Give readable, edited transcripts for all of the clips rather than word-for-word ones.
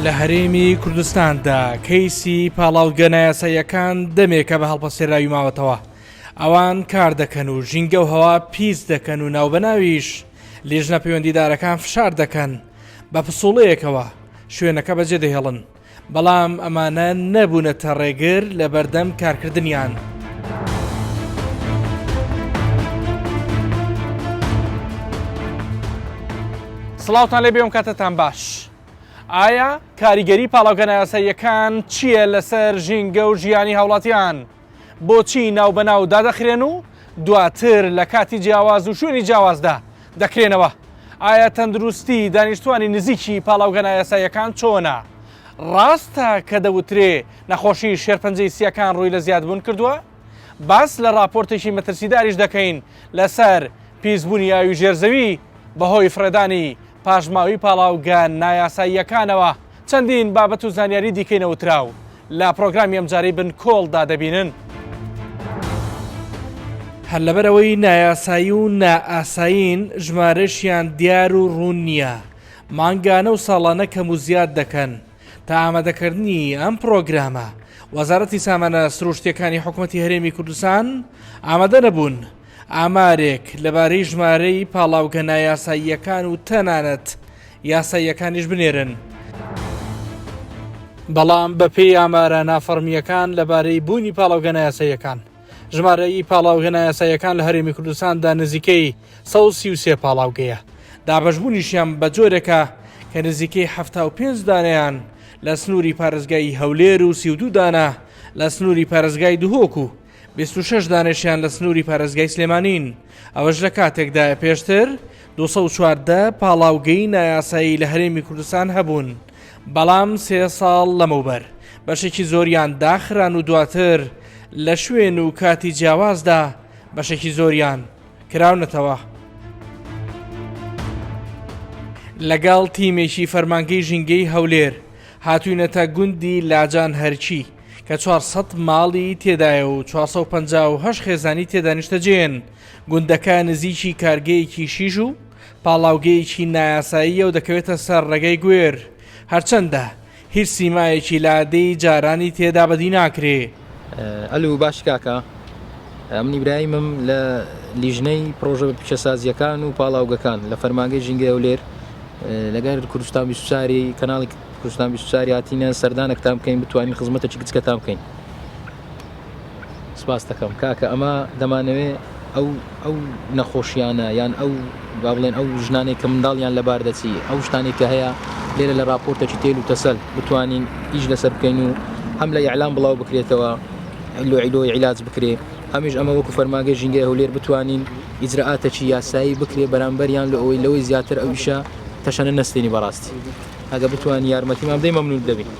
لە هەرێمی کوردستاندا کەیسی پاڵاوگەنە یاساییەکان دەمێکە بە هەڵپەسێراوی ماوەتەوە. ئەوان کار دەکەن و ژینگە و هەوا پیس دەکەن و ناوبەناویش لێژنە پەیوەندیدارەکان فشار دەکەن بە پسوڵەیەکەوە شوێنەکە بەجێ دەهێڵن، بەڵام ئەمانە نەبوونەتە ڕێگر لە بەردەم کارکردنیان. سڵاوتان لێ بێم کاتتان باش. ئایا کاریگەری پاڵاوگەنە یاساییەکان چییە لەسەر ژینگە و ژیانی هاوڵاتیان؟ بۆچی ناوبەناو دادەخرێن و دواتر لە کاتی جیاواز و شوێنی جیاوازدا دەکرێنەوە؟ ئایا تەندروستی دانیشتوانی نزیکی پاڵاوگەنە یاساییەکان چۆنە؟ ڕاستە کە دەوترێ نەخۆشی شێرپەنجەی سیەکان ڕووی لە زیادبوون کردووە؟ باس لە راپۆرتێکی مەترسیداریش دەکەین لەسەر پیسبوونی ئاوی ژێرزەوی بەهۆی فرەدانی پاشماوی پاڵاوگەن نایاساییەکانەوە. چەندین بابەت و زانیاری دیکەینەوتراو لە پرۆگرامی ئەمجارەی بن کۆڵدا دەبینن. هەر لەبەرەوەی نایاسایی و نائاسایین ژمارەشیان دیار و ڕوون نییە، مانگانە و ساڵانە کەم و زیاد دەکەن. تا ئامادەکردنی ئەم پرۆگرامە وەزارەتی سامانە سروشتیەکانی حکوومەتی هەرێمی کوردستان ئامادە نەبوون ئامارێک لەبارەی ژمارەی پاڵاوگەنە یاساییەکان و تەنانەت یاساییەکانیش بنێرن. بەڵام بەپێی ئامارە نافەرمیەکان لەبارەی بوونی پاڵاوگەنە یاساییەکان، ژمارەی پاڵاوگەنە یاساییەکان لە هەرێمی کوردستاندا نزیکەی 133 پاڵاوگەیە. دابەشبوونیشیان بە جۆرێکە کە نزیکەی 75 دانەیان لە سنووری پارێزگای هەولێر و 32 دانە لە سنووری پارێزگای دوهۆک و 26 دانشیان لە سنووری پارێزگای سلێمانین. ئەوەش لە کاتێکدا پێشتر 214 پاڵاوگەی نایاسایی لە هەرێمی کوردستان هەبوون، بەڵام 3 ساڵ لەمەوبەر بەشێکی زۆریان داخران و دواتر لە شوێن و کاتی جیاوازدا بەشێکی زۆریان کراونەتەوە. لەگەڵ تیمێکی فەرمانگەی ژینگەی هەولێر هاتووینەتە گوندی لاجان هەرچی کە 400 ماڵی تێدایە و 458 خێزانی تێدا نیشتەجێن. گوندەکە نزیکی کارگەیەکی شیژ و پاڵاوگەیەکی نایاساییە و دەکەوێتە سەر ڕێگەی گوێر، هەرچەندە هیچ سیمایەکی لادەی جارانی تێدا بەدی ناکرێ. ئەلو باش کاکە، ئەمنی برایمم لە لیژنەی پرۆژە پیشەسازیەکان و پاڵاوگەکان لە فەرمانگەی ژینگەی هەولێر لەگەر کوردستان 24 کەناڵی کوردستان 24 هاتینە سەردانێکتان بکەین بتوانین خزمەتێکی کچکەتان بکەین. سپاس دەکەم کاکە. ئەمە دەمانەوێت ئەو نەخۆشیانە یان ئەو با بڵێن ئەو ژنانێک کە منداڵیان لەبار دەچی، ئەو شتانێک کە هەیە لێرە لە راپۆرتێکی تێل و تەسەل بتوانین ئیش لەسەر بکەین و هەم لە ئیعلام بڵاو بکرێتەوە، عیلۆی عیلاج بکرێ، هەمیش ئەمە وەکو فەرمانگەی ژینگەی هەولێر بتوانین ئیجرئاتێکی یاسایی بکرێ بەرامبەریان لە لەوەی زیاتر ئەو ئیشە تەشەنە نەستێنی بەڕاستی. ئەگە بتوانین یارمەتیمان بدەین مەمنون دەبین.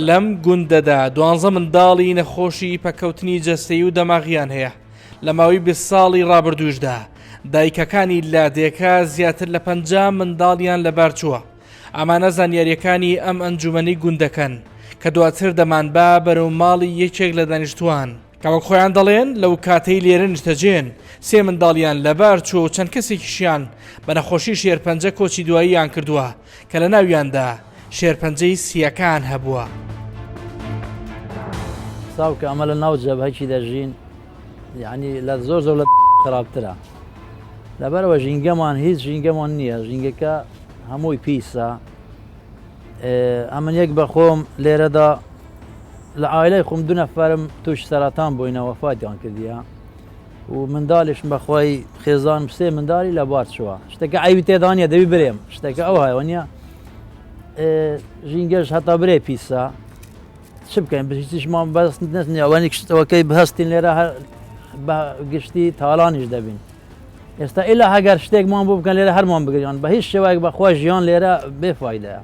لەم گوندەدا 12 منداڵی نەخۆشی پەکەوتنی جەستەیی و دەماغیان هەیە. لە ماوەی 20 ساڵی ڕابردووشدا دایکەکانی لادێکە زیاتر لە 50 منداڵیان لەبار چووە. ئەمانە زانیاریەکانی ئەم ئەنجومەنی گوندەکەن کە دواتر دەمانبا بەرەو ماڵی یەکێک لە دانیشتوان کە وەک خۆیان دەڵێن لەو کاتەی لێرە نیشتەجێن 3 منداڵیان لەبار چووە و چەند کەسێکیشیان بە نەخۆشی شێرپەنجە کۆچی دواییان کردووە کە لە ناویاندا شێرپەنجەی سیەکان هەبووە. ساوکە ئەمە لە ناو جەبهەیەکی دەژین، یعنی لە زۆر لە خراپترە. لەبەرەوە ژینگەمان هیچ ژینگەمان نییە، ژینگەکە هەمووی پیسە. ئەمن یەک بەخۆم لێرەدا لە ئایلای خۆم 2 نەفەرم توش سەراتان بووینە وەفاتیان کردیە و منداڵیشم بەخۆی خێزانم 3 منداڵی لە بار چووە. شتەکە ئەوی تێدانە دەبی برێم، شتەکە ئەو هایوانە ژینگەش هەتا برێ پیسە. چ بکەین بشتیشمان بەست نستنی ئەوەنی شتەوەکەی بهەستین لێرە بە گشتی تاڵانیش دەبین. ئێستا ئیلا هەگەر شتێکمان بوو بکەن لێرە هەرمان بگریان بە هیچ شێوەیەک بەخوا ژیان لێرە بێفایدەیە.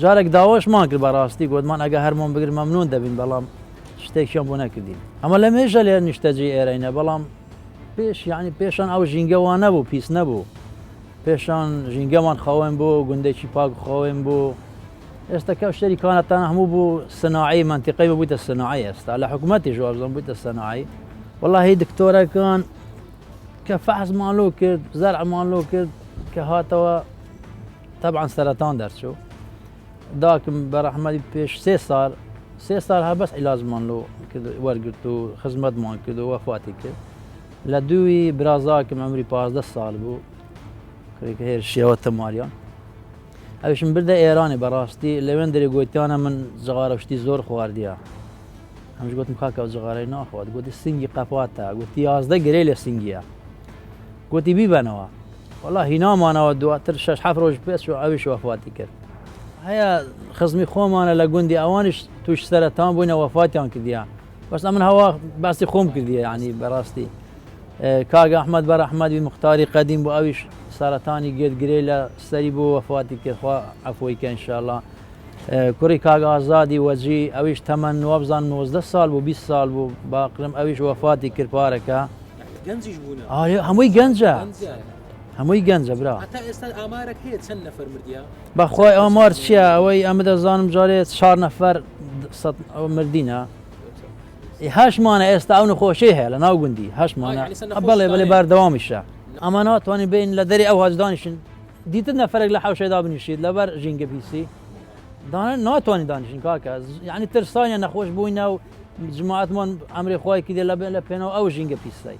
جارێک داواشمان کرد بەڕاستی گوتمان ئەگە هەرمان بگر مەمنون دەبین، بەڵام شتێکیان بۆ نەکردین. ئەمە لە مێژە لێر نیشتەجی ئێرەینە، بەڵام پێشان ئەو ژینگەوان نەبوو، پیس نەبوو. پێشان ژینگەمان خاوێن بوو، گوندێکی پاک خاوێن بوو. ئێستا کە شەریکانەتان هەموو بوو سەناعی منتیقەی بوویتە سەناعی. ئێستا لە حکوومەتی ژوابزان بوویتە سەناعی. وەڵاهی دکتۆرەکان کە فەحزمان لۆ کرد، زەرعمان لۆ کرد کە هاتەوە طبعا سرطان درچو داكم برحمدي بيش 3 سال بس علاج مانلو كده ورقتو خدمت مان كده وفاتي كده لدوي برازاكم عمري 15 سال بو كريك هير الشيوات ماريان اوش من برده ايراني براستي لوين دري قلت انا من زغاره وشتي زور خوارديا همش قلت مخاكا زغاره ناخذ قلت السنجي قفاتا قلت يازده قريل السنجيا قلت بيبانوا والله هنا ما انا ودوا ترشش حفروش بس اوش وفاتي كده هيا خصمي خوم انا لقندي اوانش توش سرطان بوينا وفاتي كديا بس من هوا بس خوم كديا يعني براستي كاغا احمد بر احمد مختاري قديم بو اوش سرطاني قد قريلا سري بو وفاتي كخوا عفوي ان شاء الله كوري كاغا ازادي وجي اوش 8 وابزان 19 سال بو 20 سال بو باقرم اوش وفاتي كرباركا گەنجیش بوون هموي گنجا هموی گەنجە برا هەتا ئێستا ئامارێک هەیە چەند نەفەر مردیە بەخوای ئامار چییە ئەوەی ئەمە دەزانم جارێت 4 نەفەر مردینە 8 مانە ئێستا ئەو نەخۆشی هەیە لە ناو گوندی 8 مانە بەڵێ بەڵێ بەردەوامیشە ئەمە ناتوانین بین لە دەری ئەو هەزدانیشن دیتر نەفرێک لە حەوشەدا بنیشید لەبەر ژینگە پیسی ناتوانین دانیشین کاکە یعنی ترسانیان نەخۆش بووینە و جماعەتمان ئەمری خۆی کردێ لە پێنەوە ئەو ژینگە پیسەی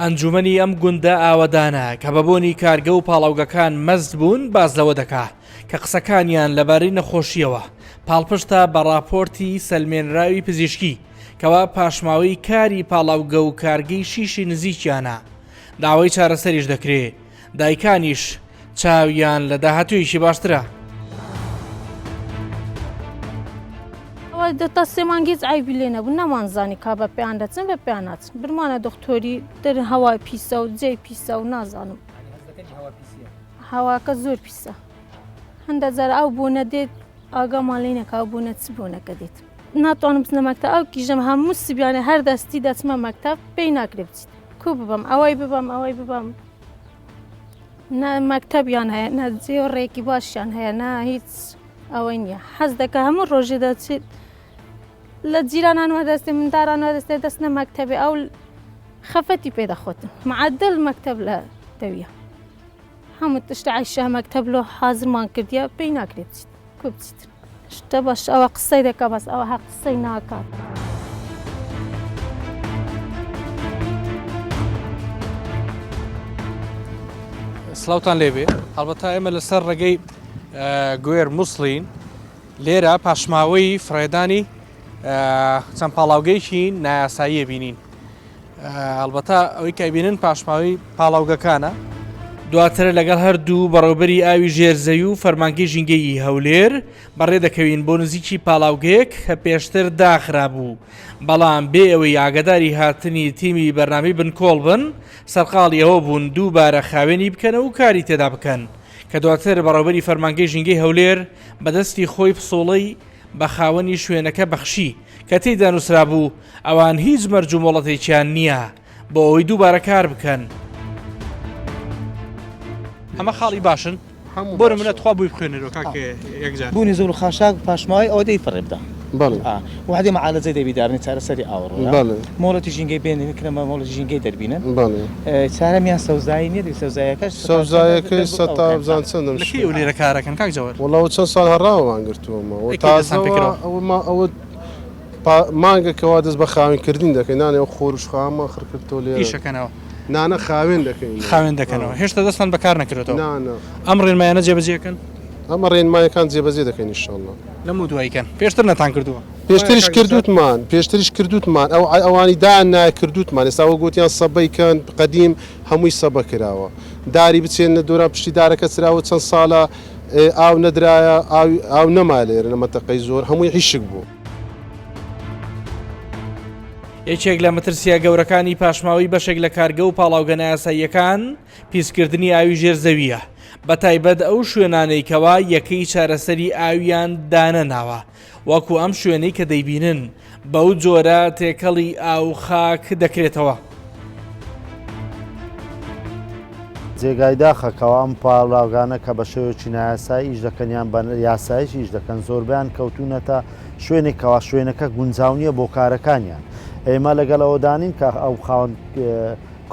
ئەنجومەنی ئەم گوندە ئاوەدانە کە بەبوونی کارگە و پاڵاوگەکان مەست بوون باز لەوە دەکا کە قسەکانیان لەبارەی نەخۆشیەوە پاڵپشتە بە راپۆرتی سەلمێنراوی پزیشکی کەوا پاشماوەی کاری پاڵاوگە و کارگەی شیشی نزیکیانە داوای چارەسەریش دەکرێت دایکانیش چاویان لە داهاتوویشی باشترە تا سێمانگیز ئایبی لێ نەبوو نەمانزانی کا بە پێیان دەچن بە پێیان ناچن برمانە دکتۆری دەر هەوای پیسە و جێ پیسە و نازانم هەواکە زۆر پیسە هەندە جار ئەو بوونە دێت ئاگامان لێ نەکا بوونە چ بوونەکە دێت ناتوانم بچنە مەکتەب ئەو کیژەم هەموو سبیانە هەر دەستی دەچمە مەکتەب پێی ناکرێ بچیت کو ببەم ئەوەی ببەم نە مەکتەبیان هەیە نە جێڕێکی باشیان هەیە نا هیچ ئەوەی نییە حەز دەکە هەموو ڕۆژێ دەچێت لە جیرانان وەدەستێ منداران وەدەستێ دەستنە مەکتەبێ ئەو خەفەتی پێدەخۆتن معدل مەکتەب لە دەویە هەموو تشتە عیشە مەکتەب لۆ حازرمان کردیە پێی ناکرێت بچیت کو بچیت شتە باش ئەوە قسەی دەکە بەس ئەوە هە قسەی ناکات سلااوان لێبێ هەڵبەتا ئێمە لەسەر ڕێگەی گوێر مووسڵین لێرە پاشماوەی فڕێدانی چەند پاڵاوگەیشی نایاساییە بینین هەڵبەتا ئەوەی کەبینن پاشماوی پاڵاوگەکانە دواترە لەگەڵ هەردوو بەڕێوەبەری ئاوی ژێرزەوی و فەرمانگەی ژینگەی هەولێر بەڕێ دەکەوین بۆ نزیکی پاڵاوگەیەک کە پێشتر داخرا بوو بەڵام بێ ئەوەی ئاگداری هاتنی تیمی بەرنامی بنکۆڵ بن سەرقاڵی ئەوە بوون دووبارە خاوێنی بکەنە و کاری تێدا بکەن کە دواتر بەڕێوەبەری فەرمانگەی ژینگەی هەولێر بەدەستی خۆی پسۆڵەی بە خاوەنی شوێنەکە بەخشی کە تێیدا نووسرا بوو ئەوان هیچ مەرج و مۆڵەتێکیان نییە بۆ ئەوەی دووبارە کار بکەن ئەمە خاڵی باشن بۆ منە تخوا بووی بخوێنەرەوە کاکە یەکجار بوونی زۆر و خاشاک پاشماوی ئەوە دەی فڕێبدا بەڵێ وحدی مەعالەجەی دەبیدارنی چارەسەری ئاوڕۆ بەڵێ مۆڵەتی ژینگەی بێنین کرەمە مۆڵەتی ژینگەی دەربینن بەڵێ چارەمیان سەوزایی نیە سەوزایەکەش سەوزایەکەی سەتابزان چەندم لەکەی ئەو لێرە کارەکەن کاک جەوەر وەڵاو چەند ساڵ هەڕاوەوان گرتووەمە و ئەوە مانگەکەوا دەست بە خاوێنکردین دەکەین نانێ و خۆروش خامە خڕکردۆ لێ ئیشەکەنەوە نانە خاوێن دەکەین خاوێن دەکەنەوە هێشتا دەستان بەکار نەکردێتەوە نانە ئەم ڕێنمایانە جێبەجێکەن ئەمە ڕێنمایەکان جێبەجێ دەکەین ئینشاءڵڵا لەموو دوایکەن پێشتر نەتان کردووە پێشتریش کردوتمان ئەو ئەوانی دان ناکردوتمان ئێستا وە گوتیان سەبەیکەن قەدیم هەمووی سەبە کراوە داری بچێنە دۆران پشتیدارەکە چراوە چەند ساڵە ئاو نەدرایە ئاو نەما لێرە نەمەتەقەی زۆر هەمووی هیشک بوو یەکێک لە مەترسیە گەورەکانی پاشماوی بەشێک لە کارگە و پاڵاوگە نایاساییەکان پیسکردنی ئاوی ژێرزەویە بە تایبەت ئەو شوێنانەی کەوا یەکەی چارەسەری ئاویان دانە ناوە وەکو ئەم شوێنەی کە دەیبینن بەو جۆرە تێکەڵی ئاو خاک دەکرێتەوە جێگای داخەکەەوە ئەم پاڵاوگانە کە بە شێوەیەکی نایاسایی ئیش دەکەنیان بە یاسایش ئیش دەکەن زۆربیان کەوتونەتە شوێنێکەوە شوێنەکە گونجاونیە بۆ کارەکانیان ئێمە لەگەڵ ئەوەدانین کە ئەو خاوەن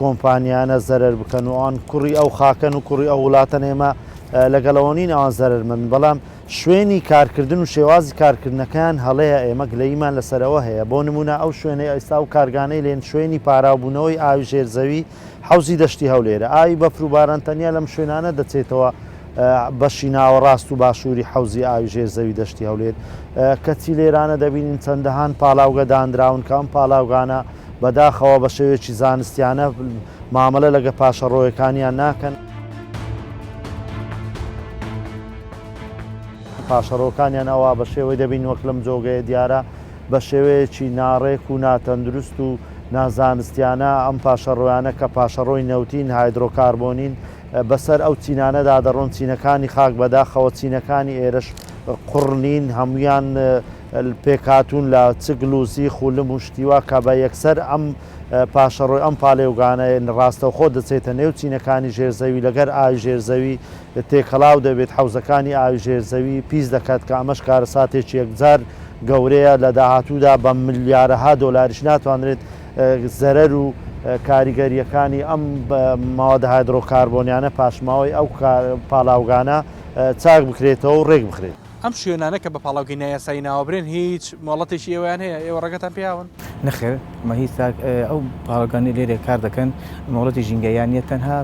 کۆمپانیانە زەرەر بکەن و ئەوان کوڕی ئەو خاکەن و کوڕی ئەو وڵاتەن ئێمە لەگەڵەوەنین ئەوان زەرمەند بەڵام شوێنی کارکردن و شێوازی کارکردنەکان هەڵەیە ئێمە گلەیمان لەسەرەوە هەیە بۆ نمونە ئەو شوێنەی ئێستا و کارگانەی لێن شوێنی پاراوبوونەوەی ئاوی ژێرزەوی حوزی دەشتی هەولێرە ئاوی بەفر و باران تەنیا لەم شوێنانە دەچێتەوە بەشی ناوەڕاست و باشووری حوزی ئاوی ژێرزەوی دەشتی هەولێر کەچی لێرانە دەبینین چەندەهان پاڵاوگە دانراون کە ئەم پاڵاوگانە بەداخەوە بە شێوەیەکی زانستیانە مامەلە لەگە پاشەڕۆیەکانیان ناکەن پاشەڕۆکانیان ئەوە بە شێوەی دەبین وەک لەم جۆگەیە دیارە بە شێوەیەکی ناڕێک و ناتەندروست و نازانستیانە ئەم پاشەڕۆیانە کە پاشەڕۆی نەوتین هایدرۆکاربۆنین بەسەر ئەو چینانەدا دەڕۆن چینەکانی خاک بەداخەوە چینەکانی ئێرەش قوڕنین هەمویان پێکاتون لە چگل و زیخ و لم و شتیوا کە بە یەکسەر ئەم پاشەڕۆی ئەم پاڵێوگانە ڕاستەوخۆ دەچێتە نێو چینەکانی ژێرزەوی لەگەر ئاوی ژێرزەوی تێکەڵاو دەبێت حوزەکانی ئاوی ژێرزەوی پیس دەکات کە ئەمەش کارە ساتێکی یەکجار گەورەیە لە داهاتوودا بە ملیارەها دۆلاریش ناتوانرێت زەرەر و کاریگەریەکانی ئەم ماوەدە هایدرۆکاربۆنیانە پاشماوەی ئەو پاڵاوگانە چاک بکرێتەوە و ڕێک بخرێت. ئەم شوێنانە کە بە پاڵاوگەی یاسایی ناوەبرێن هیچ مۆڵەتێکی ئێوەیان هەیە ئێوە ڕێگەتان پیاون؟ نەخێر مە هیچ ئەو پاڵاوگانی لێرێ کار دەکەن مۆڵەتی ژینگەیانیە تەنها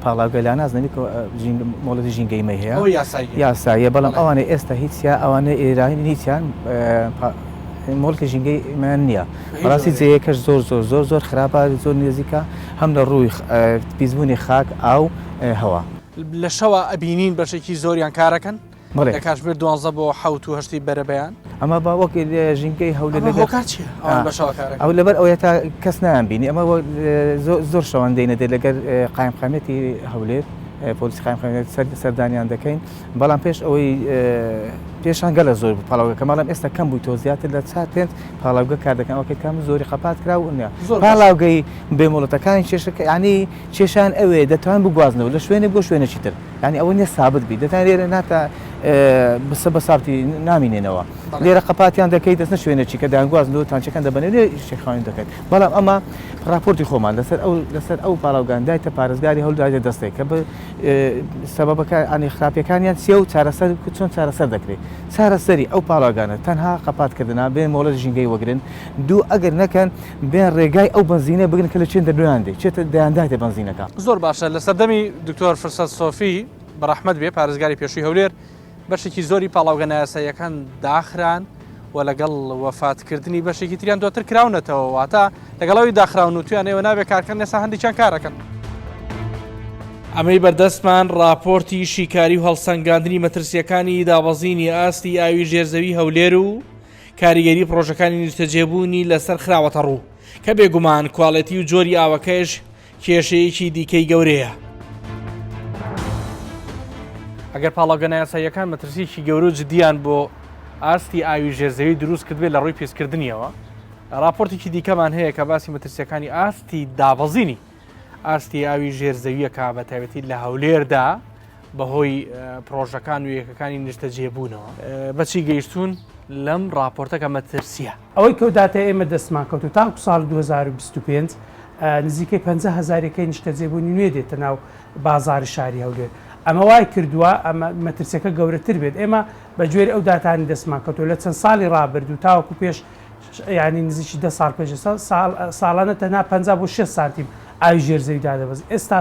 پاڵاوگە لا نازنەوی مۆڵەتی ژینگەیمەی هەیە یاساییە بەڵام ئەوانە ئێستا هیچیا ئەوانە ئێرانی هیچیان مۆڵکی ژینگەیمان نییە بەڕاستی جەیەکەش زۆر خراپە زۆر نێزیکە هەم لە ڕووی پیسبوونی خاک ئاو هەوا لە شەوە ئەبینین بەشێکی زۆریان کارەکەن لە کاتژمێر 12 بۆ 7 بەرەبەیان ئەمە با وەک ژینگەی هەولێر ئەو لەبەر ئەوە تا کەس نایان بینی ئەمە زۆر شەوەندەی نەدێت لەگەر قایمخانەتی هەولێر پۆلیسی قایمخانەت سەردانیان دەکەین بەڵام پێش ئەوەی پێشان گەلە زۆر پاڵاوگە کەماڵم ئێستا کەم بووی تۆ زیاتر لە 4 پێنج پاڵاوگە کار دەکەن ئەوکە کام زۆری قەپات کرا و نیە پاڵاوگەی بێمۆڵەتەکانی کێشەکە ینی کێشان ئەوێ دەتوان بگوازنەوە لە شوێنێ بۆ شوێنێکی تر ینی ئەوە نیە سابت بی دەتان لێرە ناتە بە سابتی نامینێنەوە لێرە قەپاتیان دەکەیت دەستە شوێنێکی کە دایانگوازنەوە تانچەکان دەبنێ شێخاوین دەکەیت بەڵام ئەمە راپۆرتی خۆمان لەسەر ئەو پاڵاوگان دایتە پارێزگاری هەولێر دەستێک کە سەبەبەکە ئەنی خراپیەکانیان چیە و چارەسەر چۆن چارەسەر دەکرێت چارەسەری ئەو پاڵاوگانە تەنها قەپاتکردنا بێن مۆڵەت ژینگەی وەگرن دوو ئەگەر نەکەن بێن ڕێگای ئەو بنزینە بگرن کە لە چێن دەرویان دێ چێتە دایاندایتە بنزینەکە زۆر باشە لە سەردەمی دکتۆر فرسەت سۆفی بەڕەحمەت بێ پارێزگاری پێشووی هەولێر بەشێکی زۆری پاڵاوگە نایاساییەکان داخران و لەگەڵ وەفاتکردنی بەشێکی تریان دواتر کراونەتەوە واتە لەگەڵەوەی داخراون و تویان ئێوە نابێ کارکردن ێستا هەندێکیان کارەکەن. ئەمەی بەردەستمان راپۆرتی شیکاری و هەڵسەنگاندنی مەترسیەکانی دابەزینی ئاستی ئاوی ژێرزەوی هەولێر و کاریگەری پرۆژەکانی نیشتەجێبوونی لەسەر خراوەتە ڕوو کە بێگومان کوواڵەتی و جۆری ئاوەکەش کێشەیەکی دیکەی گەورەیە. ئەگەر پاڵاوگە نایاساییەکان مەترسیی گەورە و جدیان بۆ ئاستی ئاوی ژێرزەوی دروست کردبێت لە ڕووی پێشکردنیەوە راپۆرتێکی دیکەمان هەیە کە باسی مەترسیەکانی ئاستی دابەزینی ئاستی ئاوی ژێرزەویەکە بە تایبەتی لە هەولێردا بەهۆی پرۆژەکان و یەکەکانی نیشتەجێبوونەوە بەچی گەیشتون لەم راپۆرتەکە مەترسیە ئەوەی کەوتاتە ئێمە دەستمان کەوت و تاکو ساڵ 2025 نزیکەی 50,000ەکەی نیشتەجێبوونی نوێ دێتە ناو بازاری شاری هەولێر ئەمە وای کردووە ئەمە مەترسیەکە گەورەتر بێت ئێمە بەگوێر ئەو داتانی دەستمان کەوتەوە لە چەند ساڵی ڕابرد و تاوەکو پێش ینی نزیکی 10 ساڵ پێش ساڵانە تەنها 50 بۆ 6 سانتیم ئاوی ژێرزەوی دادەبەز ئێستا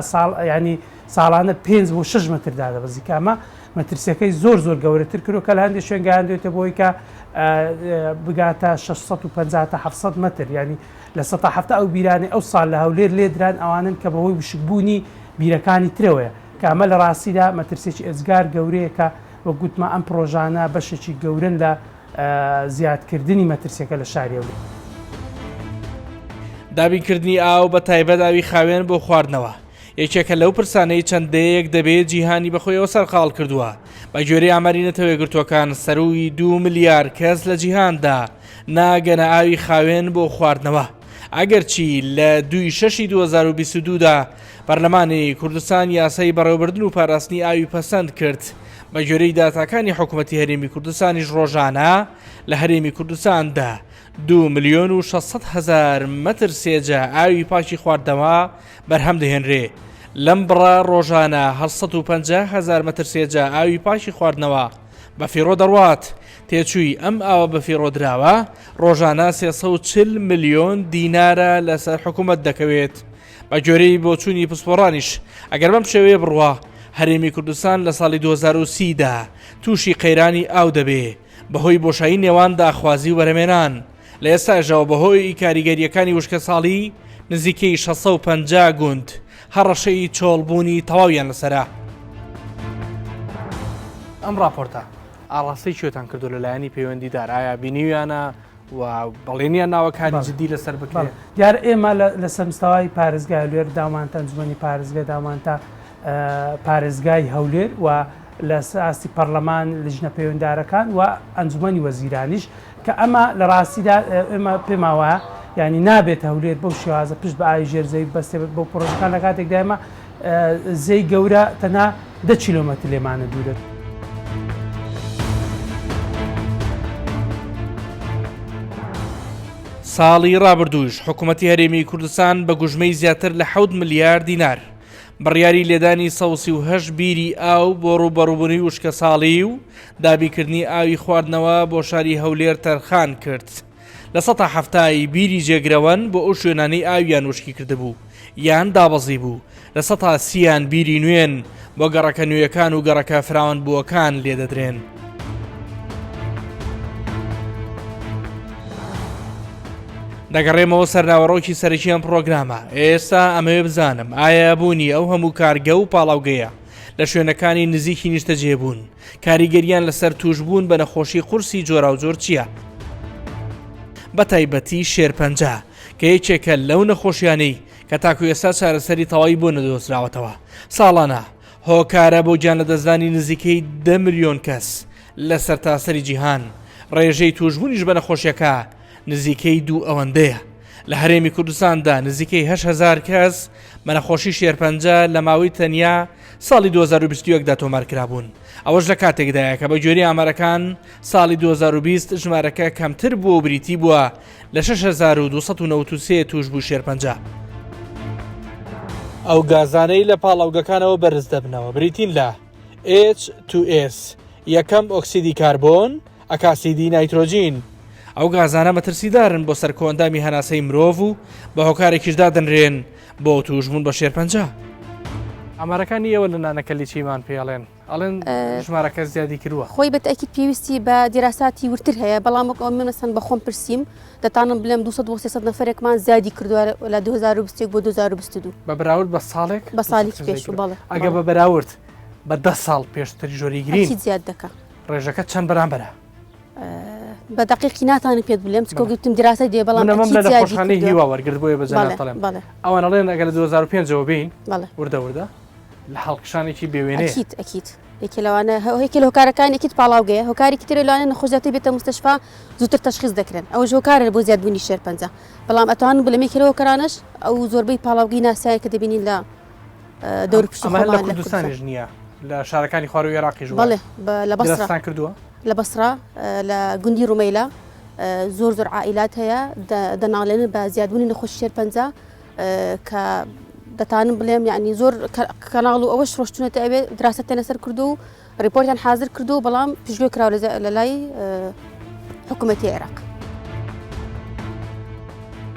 ینی ساڵانە 5 بۆ 6 مەتر دادەبەزی کە ئەمە مەترسیەکەی زۆر گەورەتر کردو کە لە هەندێک شوێن گەیاندوێتە بۆی کە بگاتە 650 تا 700 مەتر ینی لە 170 ئەو بیرانی ئەو ساڵ لە هەولێر لێدران ئەوانن کە بەهۆی وشکبوونی بیرەکانی ترەوەیە کە ئەمە لە ڕاستیدا مەترسێکی ئەزگار گەورەیە کە وە گوتمە ئەم پرۆژانە بەشێکی گەورن لە زیادکردنی مەترسیەکە لە شاری هەولێر. دابینکردنی ئاو بە تایبەت ئاوی خاوێن بۆ خواردنەوە یەکێکە لەو پرسانەی چەندەیەک دەبێت جیهانی بەخۆیەوە سەرقاڵ کردووە بە گوێرەی ئاماری نەتەوەی گرتوەکان سەرووی 2 ملیار کەس لە جیهاندا ناگەنە ئاوی خاوێن بۆ خواردنەوە ئەگەرچی لە 2/6/2022دا پەرلەمانی کوردستان یاسای بەڕێوەبردن و پاراستنی ئاوی پەسەند کرد بە گوێرەی داتاکانی حکوومەتی هەرێمی کوردستانیش ڕۆژانە لە هەرێمی کوردستاندا 2,600,000 مەتر سێجە ئاوی پاکی خواردنەوە بەرهەم دەهێنرێ لەم بڕە ڕۆژانە 150,000 مەترسێجا ئاوی پاشی خواردنەوە بە فیڕۆ دەڕوات. تێچووی ئەم ئاوە بە فیڕۆدراوە ڕۆژانە 340 ملیۆن دینارە لەسەر حکوومەت دەکەوێت. بە گوێرەی بۆچوونی پسپۆڕانیش ئەگەر بەم شێوەیە بڕوە هەرێمی کوردستان لە ساڵی 2030دا تووشی قەیرانی ئاو دەبێ بەهۆی بۆشایی نێوان داخوازی و بەرەمێنان. لە ئێستاژەوە بەهۆی کاریگەریەکانی وشکە ساڵی نزیکەی 650 گوند هەڕەشەی چۆڵبوونی تەواویان لەسەرا. ئەم راپۆرتە ئاڕاستی کوێتان کردو لەلایەنی پەیوەندیدار ئایا بینیویانە و بەڵێنیان ناوەکانی جدی لەسەر بکرێت؟ دیار ئێمە لە سەرمستەوای پارێزگای هەولێر داوانتە ئەنجومەنی پارێزگای داوانتە پارێزگای هەولێر و لە ئاستی پەرلەمان لژنە پەیوەنددارەکان و ئەنجومەنی وەزیرانیش کە ئەمە لە ڕاستیدا ئێمە پێماوە ینی نابێت هەولێر بەو شێوازە پشت بە ئاوی ژێرزەوی بەستێ بۆ پرۆژەکان لە کاتێکدا ئێمە زەی گەورە تەنها 10 کیلۆمەتر لێمانە دوورێت. ساڵی ڕابردووش حکوومەتی هەرێمی کوردستان بە گوژمەی زیاتر لە 7 ملیار دینار بڕیاری لێدانی 138 بیری ئاو بۆ ڕوبەڕووبوونی وشکە ساڵی و دابیکردنی ئاوی خواردنەوە بۆ شاری هەولێر تەرخان کرد. لە 170 بیری جێگرەوەن بۆ ئەو شوێنانەی ئاویان وشکی کردبوو یان دابەزی بوو. لە 130 بیری نوێن بۆ گەڕەکە نوێیەکان و گەڕەکە فراوان بووەکان لێدەدرێن. دەگەڕێمەوە سەرناوەڕۆکی سەرەکی ئەم پرۆگرامە. ئێستا ئەمەوێ بزانم ئایا بوونی ئەو هەموو کارگە و پاڵاوگەیە لە شوێنەکانی نزیکی نیشتەجێبوون کاریگەریان لەسەر توشبوون بە نەخۆشی قورسی جۆرا و جۆر چییە؟ بە تایبەتی شێرپەنجە کە یەکێکە لەو نەخۆشیانەی کە تاکو ئێستا چارەسەری تەواوی بۆ نەدۆزراوەتەوە. ساڵانە هۆکارە بۆ گیانلەدەستدانی نزیکەی 10 ملیۆن کەس لە سەرتاسەری جیهان. ڕێژەی توشبوونیش بە نەخۆشیەکە نزیکەی 2 ئەوەندەیە. لە هەرێمی کوردستاندا نزیکەی 8,000 کەس بە نەخۆشی شێرپەنجە لە ماوەی تەنیا ساڵی 2021دا تۆمارکرابوون. ئەوەش لە کاتێکدایە کە بە گوێرەی ئامارەکان ساڵی 2020 ژمارەکە کەمتر بووە و بریتی بووە لە 6,293 توش بوو شێرپەنجە. ئەو گازانەی لە پاڵاوگەکانەوە بەرز دەبنەوە بریتین لە H2S یەکەم ئۆکسیدی کاربۆن ئەکاسیدی نایترۆجین. ئەو گازانە مەترسیدارن بۆ سەرکۆندامی هەناسەی مرۆڤ و بە هۆکارێکیشدا دەنرێن بۆ توشبوون بە شێرپەنجە. ئامارەکانی ئێوە لە نانەکەلی چیمان پێڵێن ئەڵێن ژمارەکە زیادی کردووە. خۆی بەتەکی پێویستی بە دیراساتی ورتر هەیە بەڵام منەسەن بە خۆم پرسییم دەتانم بڵێم 200 نەفرێکمان زیادی کردووە لە 2020 بۆ 2022 بە بەراورد بە ساڵێک بە ساڵێک پێش بەڵێ ئەگە بە بەراورد بە 10 ساڵ پێشتری ژۆریگرین زیاد دەکە ڕێژەکە چەند بەرامبەرە؟ بە دقیقی ناتوانم پێت بڵێم چکۆ گوتم دیراسی دێ بەڵام لە نەخۆشخانەی هیوا وەرگرت بۆیە بەجانەڵێم ئەوان ئەڵێن ئەگەر لە 2005ەوە بین وردە لە هەڵقشانێکی بێوێنەیە ئەکیت یەکێ لەوانە هەیەکی لە هۆکارەکانێکیت پاڵاوگەیە هۆکارێکی تر لەوانە نەخۆشیاتی بێتە مستەشفا زووتر تەشخیص دەکرێن ئەوە هۆکارە بۆ زیادبوونی شێرپەنجە بەڵام ئەتوانن بڵێمێکی لە هۆکارانش ئەو زۆربەی پاڵاوگەی ناسایە کە دەبینین لە دەور پشتیخۆمان لە کوردستانیش نییە لە شارەکانی خوار و عێراقیش بەڵێ لە بەسرا کردووە لە بەسرا لە گوندی ڕومەیلا زۆر عائیلات هەیە دەناڵێنن بە زیادبوونی نەخۆشی شێرپەنجە کە دەتانم بڵێم یعنی زۆر کەناڵ و ئەوەش ڕۆشتونەتە ئەوێ دراستە لەسەر کردو و ریپۆرتیان حاضر کردو بەڵام پشتگوێ کراوە لە لای حکوومەتی عێراق.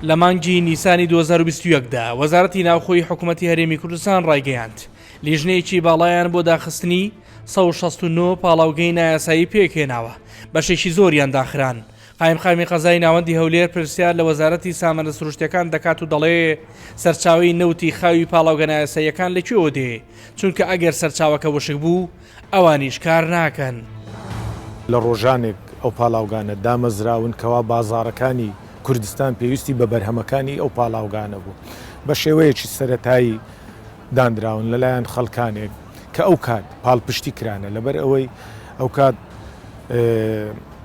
لە مانگی نیسانی 2021دا وەزارەتی ناوخۆی حکوومەتی هەرێمی کوردستان ڕایگەیاند لیژنەیەکی باڵایان بۆ داخستنی 169 پاڵاوگەی نایاسایی پێکهێناوە بەشێکی زۆریان داخران. قایمقامی قەزای ناوەندی هەولێر پرسیار لە وەزارەتی سامانە سروشتیەکان دەکات و دەڵێ سەرچاوی نەوتی خاوی پاڵاوگە نایاساییەکان لەکوێوە دێ چونکە ئەگەر سەرچاوەکە وشک بوو ئەوانیش کار ناکەن. لە ڕۆژانێک ئەو پاڵاوگانە دامەزراون کەوا بازارەکانی کوردستان پێویستی بە بەرهەمەکانی ئەو پاڵاوگانە بوو بە شێوەیەکی سەرەتایی دانراون لەلایەن خەڵکانێک کە ئەو کات پاڵپشتی کرانە لەبەر ئەوەی ئەو کات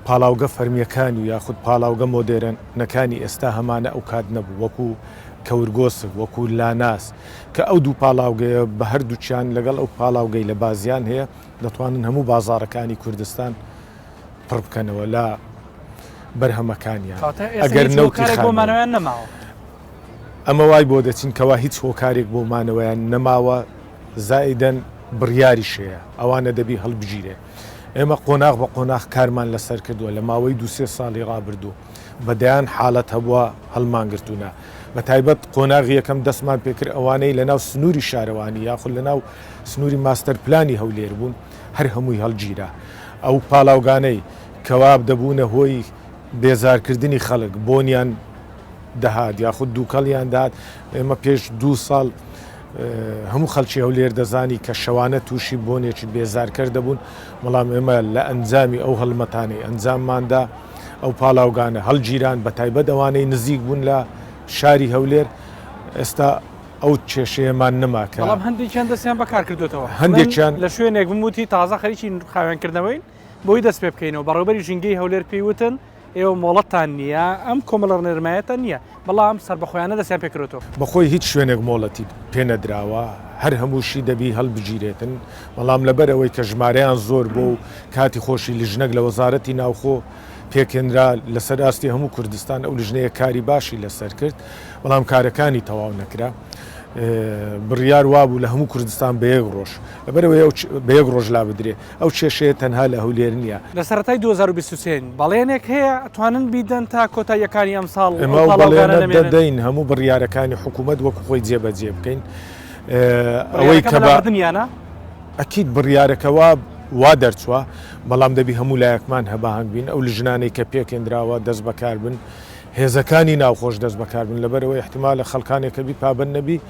پاڵاوگە فەرمیەکانی و یاخود پاڵاوگە مۆدێرنەکانی ئێستا هەمانە ئەو کات نەبوو وەکو کەورگۆسک وەکو لاناس کە ئەو دوو پاڵاوگەیە بە هەردووچیان لەگەڵ ئەو پاڵاوگەی لە بازیان هەیە دەتوانن هەموو بازارەکانی کوردستان پڕ بکەنەوە لە بەرهەمەکانیان ئەگەر نەوتی بۆمانەوەیان نەماوە ئەمە وای بۆ دەچین کەوا هیچ هۆکارێک بۆمانەوەیان نەماوە زائیدەن بڕیاری شەیە ئەوانە دەبی هەڵبژیرێ ئێمە قۆناغ بە قۆناغ کارمان لەسەر کردووە لە ماوەی 2-3 ساڵی ڕابردوو بەدەیان حاڵەت هەبووە هەڵمانگرتوونە بە تایبەت قۆناغی یەکەم دەستمان پێکرد ئەوانەی لەناو سنووری شارەوانی یاخود لەناو سنووری ماستەر پلانی هەولێر بوون هەر هەمووی هەڵگیرا ئەو پاڵاوگانەی کەواب دەبوونە هۆی بێزارکردنی خەڵک بۆنیان دەهات یاخود دووکەڵیان داات ئێمە پێش 2 ساڵ هەموو خەڵکی هەولێر دەزانی کە شەوانە تووشی بۆنێکی بێزارکرد دەبوون بەڵام ئێمە لە ئەنجامی ئەو هەڵمەتانەی ئەنجامماندا ئەو پاڵاوگانە هەڵگیران بە تایبەت ئەوانەی نزیک بوون لە شاری هەولێر ئێستا ئەو کێشەیەمان نەماکە بەڵام هەندێکیان دەستیان بەکار کردوێتەوە هەندێکیان لە شوێنێک بموتی تازە خەریکی خاوێنکردنەوەین بۆی دەست پێ بکەینەوە بەڕێوەبەری ژینگەی هەولێر پێیوتن ئێوە مۆڵەتان نییە ئەم کۆمەڵە نێرمایەتە نییە بەڵام سەربەخۆیانە دەستیان پێکرێتەوە بەخۆی هیچ شوێنێک مۆڵەتی پێنەدراوە هەر هەمووشی دەبی هەڵبگیرێتن بەڵام لەبەرەوەی کە ژمارەیان زۆر بۆ و کاتی خۆشی لیژنەک لە وەزارەتی ناوخۆ پێکێنرا لەسەر ئاستی هەموو کوردستان ئەو لیژنەیە کاری باشی لەسەر کرد بەڵام کارەکانی تەواو نەکرا بڕیار وابوو لە هەموو کوردستان بە یەک ڕۆژ لەبەرەوەی بە یەک ڕۆژ لا بدرێ ئەو کێشەیە تەنها لە هەولێر نییە لە سەرەتای 2023 بەڵێنێک هەیە ئەتوانن بیدەن تا کۆتاییەکانی ئەم ساڵ دەدەین هەموو بڕیارەکانی حکوومەت وەکو خۆی جێبەجێ بکەین ئەوەی کە بەردنیانە ئەکیید بڕیارەکەوا وا دەرچووە بەڵام دەبی هەموو لایەکمان هەباهنگ بین ئەو لیژنانەی کە پێکێنراوە دەست بەکار بن هێزەکانی ناوخۆش دەست بەکار بن لەبەرەوەی احتیمال لە خەڵکانێکە بی پابند نەبی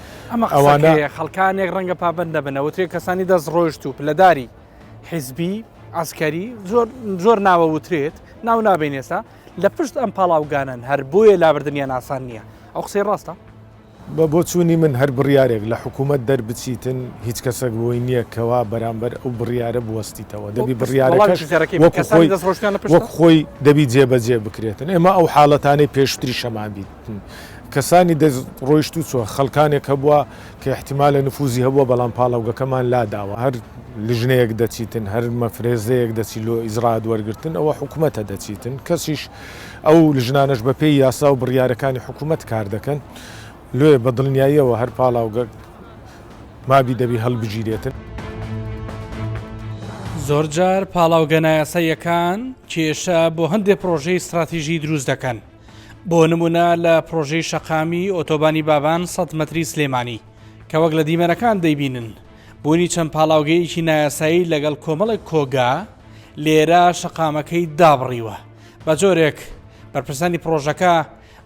ئەوانە خەڵکانێک ڕەنگە پابند دەبن ئەوترێ کەسانی دەست ڕۆیشت و پلەداری حیزبی ئاسکەری زۆر ناوە وترێت ناو نابین ئێستا لە پشت ئەم پاڵاوگانن هەر بۆیە لابردنیان ئاسان نییە ئەو قسەی ڕاستە بە بۆ چوونی من هەر بڕیارێک لە حکوومەت دەربچیتن هیچ کەسێک بۆی نییە کەوا بەرامبەر ئەو بڕیارە بوەستیتەوە دەبی بڕیارەکەش وەک خۆی دەبی جێبەجێ بکرێتن ئێمە ئەو حاڵەتانەی پێشتری شەمان بیتن کەسانی دەست ڕۆیشت و چوە خەڵکانێک هەبووە کە احتیمالە نفوزی هەبووە بەڵام پاڵاوگەکەمان لاداوە هەر لیژنەیەک دەچیتن هەر مەفرێزەیەک دەچی لۆ ئیزراد وەرگتن ئەوە حکوومەتە دەچیتن کەسیش ئەو لیژنانەش بە پێی یاسا و بڕیارەکانی حکوومەت کار دەکەن لێ بە دڵنیاییەوە هەر پاڵاوگە مابی دەبی هەڵبگیرێتن زۆر جار پاڵاوگەنە یاساییەکان کێشە بۆ هەندێک پرۆژەی استراتیژی دروست دەکەن بۆ نمونە لە پرۆژەی شەقامی ئۆتۆبانی بابان 100 مەتری سلێمانی کە وەک لە دیمەنەکان دەیبینن بوونی چەند پاڵاوگەیەکی نایاسایی لەگەڵ کۆمەڵێک کۆگا لێرە شەقامەکەی دابڕیوە بە جۆرێک بەرپرسانی پرۆژەکە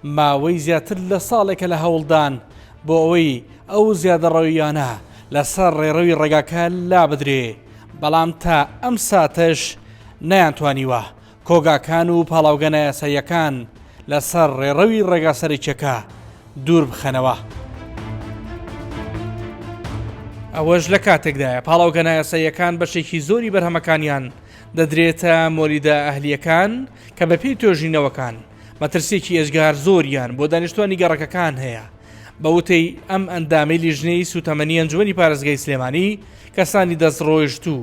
ماوەی زیاتر لە ساڵێکە لە هەوڵدان بۆ ئەوەی ئەو زیادەڕەویانە لەسەر ڕێڕەوی ڕێگاکە لا بدرێ بەڵام تا ئەم ساتەش نەیانتوانیوە کۆگاکان و پاڵاوگەنە یاساییەکان لەسەر ڕێڕەوی ڕێگا سەرچەکە دوور بخەنەوە ئەوەش لە کاتێکدایە پاڵاوگەنە یاساییەکان بەشێکی زۆری بەرهەمەکانیان دەدرێتە مۆریدە ئەهلیەکان کە بەپێی توێژینەوەکان مەترسێکی ئێژگار زۆریان بۆ دانیشتوانی گەڕەکەکان هەیە بە وتەی ئەم ئەندامەی لیژنەی سوتەمەنی ئەنجومەنی پارێزگای سلێمانی کەسانی دەستڕۆیشت و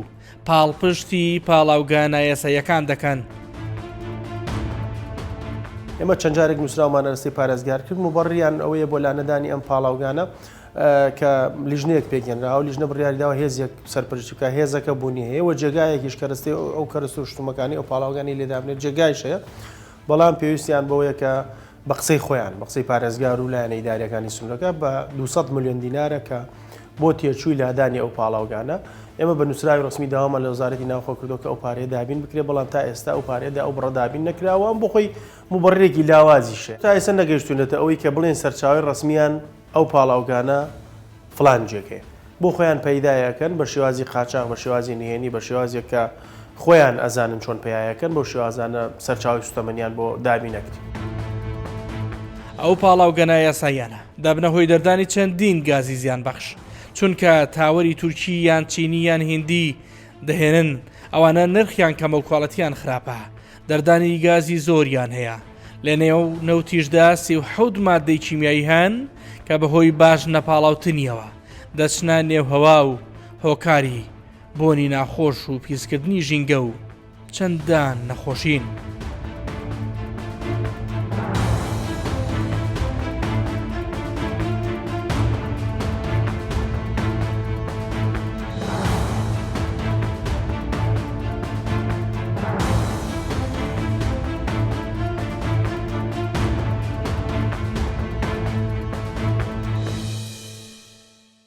پاڵپشتی پاڵاوگانە یاساییەکان دەکەن ئێمە چەند جارێک نووسراومانە لەسەی پارێزگار کرد و بەڕیان ئەوەیە بۆ لانەدانی ئەم پاڵاوگانە کە لیژنەیەک پێگەنرا و لیژنە بڕیاریداوە هێزێک سەرپەرشتی بکە هێزەکە بوونی هەیە و جێگایەکیش کەرستی ئەو کەرست و شتومەکانی ئەو پاڵاوگانی لێدابنێت جێگایش هەیە بەڵام پێویستیان بەوەیە کە بە قسەی خۆیان بە قسەی پارێزگار و لایەنە ئیداریەکانی سنوورەکە بە 200 میلیۆن دینارە کە بۆ تێچووی لادانی ئەو پاڵاوگانە ئێمە بە نووسراوی ڕسمی داوامان لە وەزارەتی ناوخۆ کردو کە ئەو پارەیە دابین بکرێ بەڵام تا ئێستا ئەو پارێدا ئەو بڕە دابین نەکراوە بۆ خۆی مبڕێکی لاوازیشە تا ئێستا نەگەیشتونێتە ئەوەی کە بڵێن سەرچاوی ڕسمیان ئەو پاڵاوگانە فلان جێکێ بۆ خۆیان پەیدایەکەن بە شێوازی قاچاق بە شێوازی نهێنی بە شێوازێک کە خۆیان ئەزانن چۆن پیاەکەن بۆ شێوازانە سەرچاوی سوتەمەنیان بۆ دابین نەکرد ئەو پاڵاوگەنە یاساییانە دابنە هۆی دەردانی چەندین گازی زیان بەخش چونکە تاوەری تورکی یان چینی یان هندی دەهێنن ئەوانە نرخیان کەمە و کوڵەتیان خراپە دەردانی گازی زۆریان هەیە لە نێو نەوتیشدا 37 مادەی کیمیایی هەن کە بەهۆی باش نەپاڵاوتنیەوە دەچنە نێو هەوا و هۆکاری بۆنی ناخۆش و پیسکردنی ژینگە و چەندان نەخۆشین.